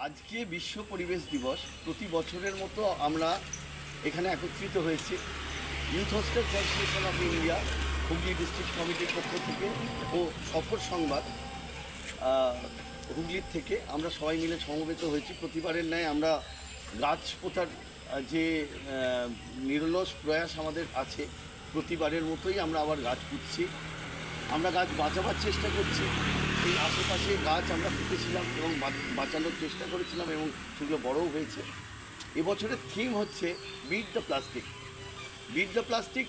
আজকে বিশ্ব পরিবেশ দিবস। প্রতি বছরের মতো আমরা এখানে একত্রিত হয়েছি youth hostel association of India Hooghly district কমিটির পক্ষ থেকে ও সফর সংবাদ হুগলির থেকে আমরা সবাই মিলে সমবেত হয়েছি। প্রতিবারের ন্যায় আমরা গাছ পোঁতার যে নিরলস প্রয়াস আমাদের আছে, প্রতিবারের মতোই আমরা আবার গাছ পুঁতছি। আমরা গাছ বাঁচাবার চেষ্টা করছি। এই আশেপাশে গাছ আমরা পুঁতেছিলাম এবং বাঁচানোর চেষ্টা করেছিলাম এবং সেগুলো বড়ও হয়েছে। এবছরের থিম হচ্ছে bit the plastic. Bit the plastic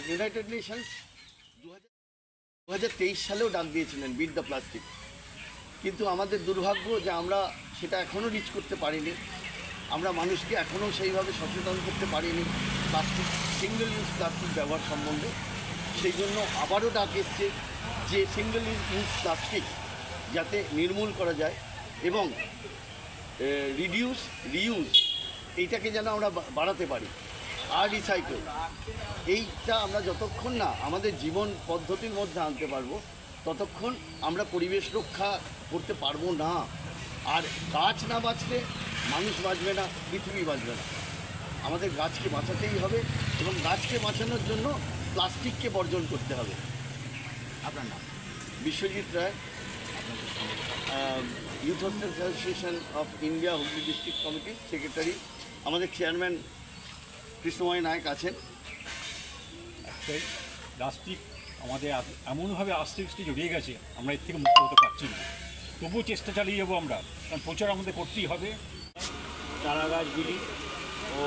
United Nations 2023 সালেও ডাক দিয়েছিলেন বিট দ্য প্লাস্টিক, কিন্তু আমাদের দুর্ভাগ্য যে আমরা সেটা এখনও রিচ করতে পারিনি। আমরা মানুষকে এখনও সেইভাবে সচেতন করতে পারিনি প্লাস্টিক, সিঙ্গেল ইউজ প্লাস্টিক ব্যবহার সম্বন্ধে। সেই জন্য আবারও ডাক এসছে যে সিঙ্গেল ইউজ প্লাস্টিক যাতে নির্মূল করা যায় এবং রিডিউস রিউজ এইটাকে যেন আমরা বাড়াতে পারি, আর রিসাইকেল এইটা আমরা যতক্ষণ না আমাদের জীবন পদ্ধতির মধ্যে আনতে পারবো ততক্ষণ আমরা পরিবেশ রক্ষা করতে পারবো না। আর গাছ না বাঁচলে মানুষ বাঁচবে না, পৃথিবী বাঁচবে না। আমাদের গাছকে বাঁচাতেই হবে এবং গাছকে বাঁচানোর জন্য প্লাস্টিককে বর্জন করতে হবে। আপনার নাম? Biswajit Roy, youth hostel association of India Hooghly district কমিটির সেক্রেটারি। আমাদের চেয়ারম্যান কৃষ্ণময় নায়ক আছেন। প্লাস্টিক আমাদের এমনভাবে আস্তে আস্তে জড়িয়ে গেছে, আমরা এর থেকে মুক্ত হতে পারছি না। তবুও চেষ্টা চালিয়ে যাবো আমরা, কারণ প্রচার আমাদের করতেই হবে। চারা গাছ বিলি ও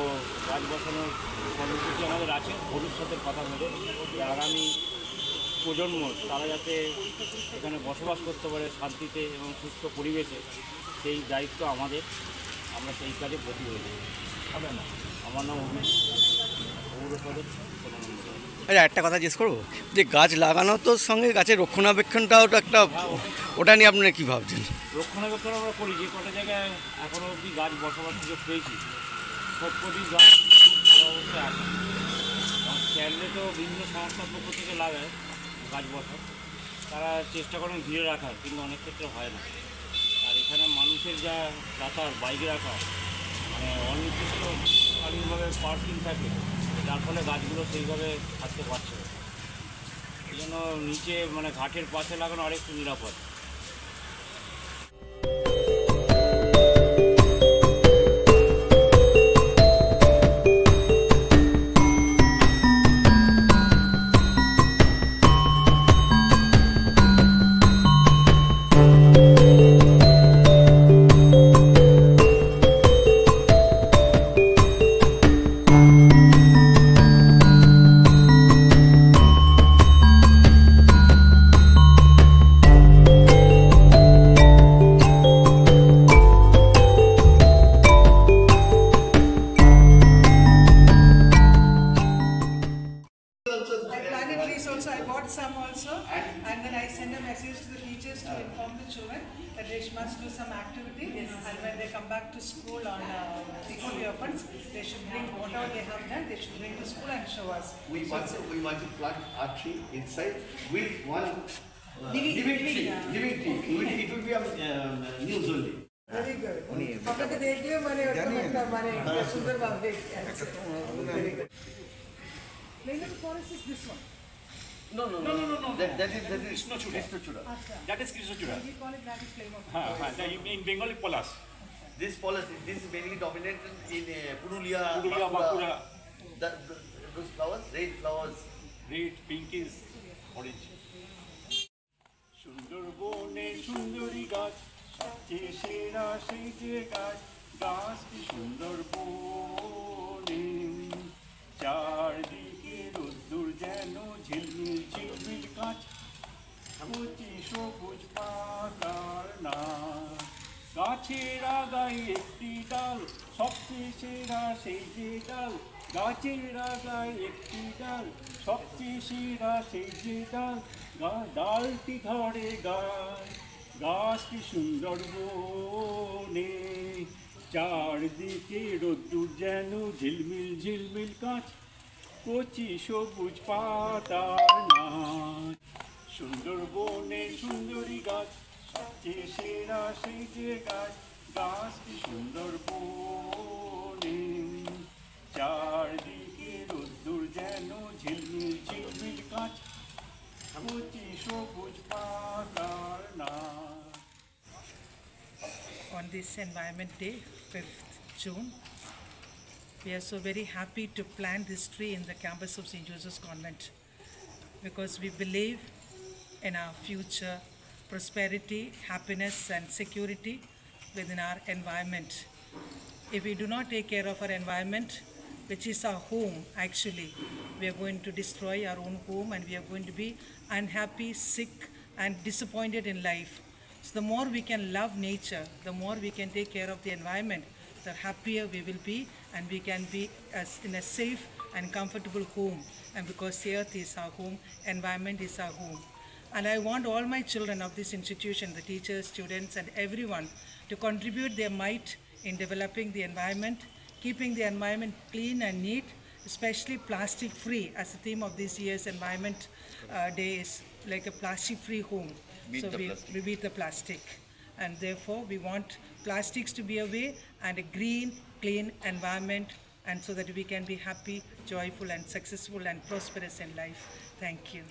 গাছ বসানোর কর্মসূচি আমাদের আছে ভবিষ্যতের কথা ভেবে। আগামী প্রজন্ম তারা যাতে এখানে বসবাস করতে পারে শান্তিতে এবং সুস্থ পরিবেশে, সেই দায়িত্ব আমাদের। আমরা সেই কাজে ব্রতী হয়েছি। আমার নাম আচ্ছা, একটা কথা জিজ্ঞেস করবো যে গাছ লাগানো তো সঙ্গে গাছের রক্ষণাবেক্ষণটাও তো একটা, ওটা নিয়ে আপনারা কী ভাবছেন? রক্ষণাবেক্ষণ আমরা করি, যে কটা জায়গায় এখনও অবধি গাছ বসবার সুযোগ পেয়েছি সব কটি গাছ ভালো অবস্থায় আছে। চাইলে তো বিভিন্ন সংস্থার পক্ষ থেকে লাগায় গাছ বসার, তারা চেষ্টা করেন ঘিরে রাখার, কিন্তু অনেক ক্ষেত্রে হয় না। আর এখানে মানুষের যা যাতায়াত, বাইক রাখা মানে অনির্দিষ্টকালীনভাবে পার্কিং থাকে, যার ফলে গাছগুলো সেইভাবে থাকতে পারছে না। এই জন্য নিচে মানে ঘাটের পাশে লাগানো আরেকটু নিরাপদ। I bought some also, and then I send a message to the teachers to inform the children that they must do some activity, and when they come back to school on equally opens, they should bring whatever they have done, they should bring to school and show us. We want to plant a tree inside with one living tree. It will be a news only. Very good. আপনাকে দেখলে মানে একটা মানে সুন্দর ভাবে very good. Main forest is this one. No. That is Krishnachuda. That is Krishnachuda. We call it that is flame of In Bengali, Polas. This is mainly dominated in Purulia, Bankura. Those flowers, red flowers. Red, pinkish, orange. সুন্দরবনে সুন্দরী গাছ, সবচেয়ে সেরা সেই যে গাছ, গাছটি সুন্দরবনে। চারদিকে রোদ্দুর যেন ঝিলমিল ঝিলমিল কাঁচ, কচি সবুজ পাতার নাচ। গাছের আগায় একটি ডাল, সবচেয়ে সেরা সেই যে ডাল, গাছের আগায় একটি ডাল, সবচেয়ে সেরা সেই যে ডাল, ডালটি ধরে গাছ, গাছটি সুন্দরবনে। চারদিকে রোদ্দুর যেন ঝিলমিল ঝিলমিল কাঁচ, কচি সবুজ পাতার নাচ। সুন্দরবনে সুন্দরী গাছ, সবচেয়ে সেরা সেই যে গাছ, গাছ কি সুন্দর বনে, চারদিকে রোদ্দুর যেন ঝিলমিল ঝিলমিল কাঁচ, কচি সবুজ পাতার নাচ। On this Environment Day, 5th June, we are so very happy to plant this tree in the campus of St. Joseph's Convent because we believe in our future prosperity, happiness and security within our environment. If we do not take care of our environment, which is our home actually, we are going to destroy our own home and we are going to be unhappy, sick and disappointed in life. So the more we can love nature, the more we can take care of the environment, the happier we will be and we can be in a safe and comfortable home. And because the earth is our home, environment is our home. And I want all my children of this institution, the teachers, students and everyone to contribute their might in developing the environment, keeping the environment clean and neat, especially plastic free, as the theme of this year's Environment Day is like a plastic free home. We beat the plastic. And therefore we want plastics to be away and a green, clean environment, and so that we can be happy, joyful and successful and prosperous in life. Thank you.